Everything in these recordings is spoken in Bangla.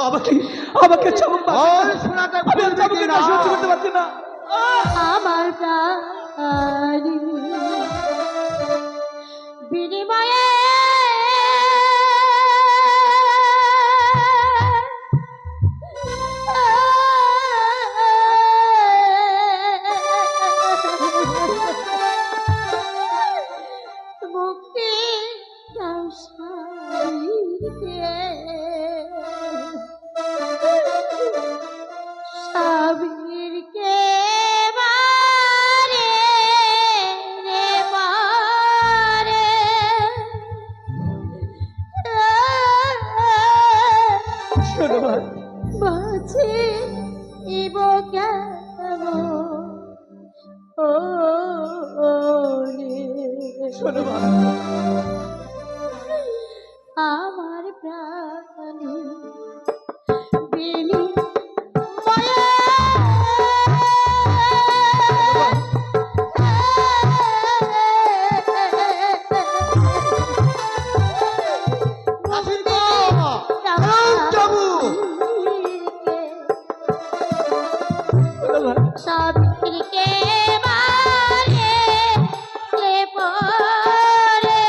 আমাকে আমাকে চাবুক ওই শোনাটা আমি আর চাবুকের না সহ্য করতে পারছি না। আমার প্রাণী বিনিময়ে মুক্তি দাও স্বামীকে স্বামীকে মারে রে মারে শোনো ভাই, বাঁচে ইব কেন ও রে শোনো ভাই, আমার প্রাণী বিনি আসির গো যাবো শোনো ভাই, সাবিত্রীকে মারে কে পরে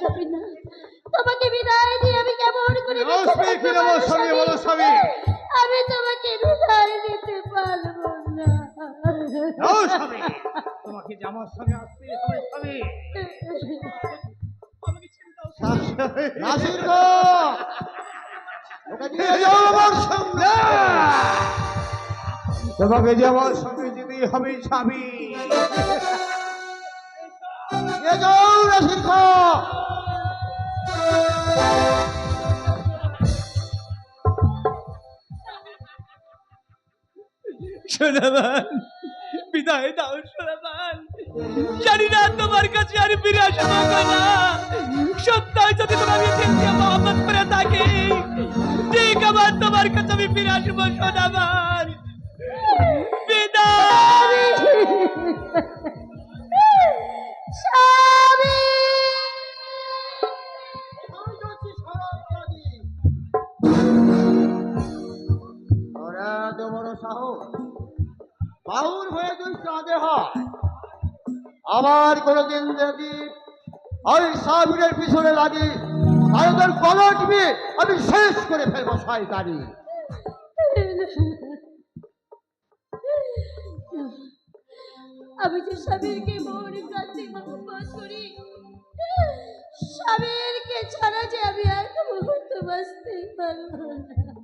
হবে না। তোমাকে বিদায় দিয়ে আমি কেমন করে বেঁচে রশ্মি, কি থাকবো নাম বলো স্বামী? স্বামী? বলো স্বামী। আমি তোমাকে বিদায় দিতে পারবো না। যাও স্বামী, তোমাকে যে আমার সঙ্গে আসতেই হবে স্বামী। নাসির গো, ওকে নিয়ে যাও আমার সঙ্গে। তোমাকে যে আমার সঙ্গে যেতেই হবে স্বামী। নিয়ে যাও নাসির গো। সোনামান, বিদায় দাও সোনামান। জানি না তোমার কাছে আর ফিরে আসবো না। সত্যি যদি তোমাকে চিনতে মোহাম্মদ করে থাকি, ঠিক আবার তোমার কাছে আমি ফিরে আসবো সোনামান। বিদায়। স্বামী! ওরা এত বড় সাহস, বাউর হয়ে তুই চাঁদে হয়। আবার কোনদিন যদি ওই সাবিরের পিছনে লাগি, আর তোর গলা টিপে আমি শেষ করে ফেলবো শয়তানি। আমি যে স্বামীরকে মনে প্রান্তে মহব্বত করি, স্বামীরকে ছাড়া যে আমি এক মুহূর্ত বাঁচতে পারবো না।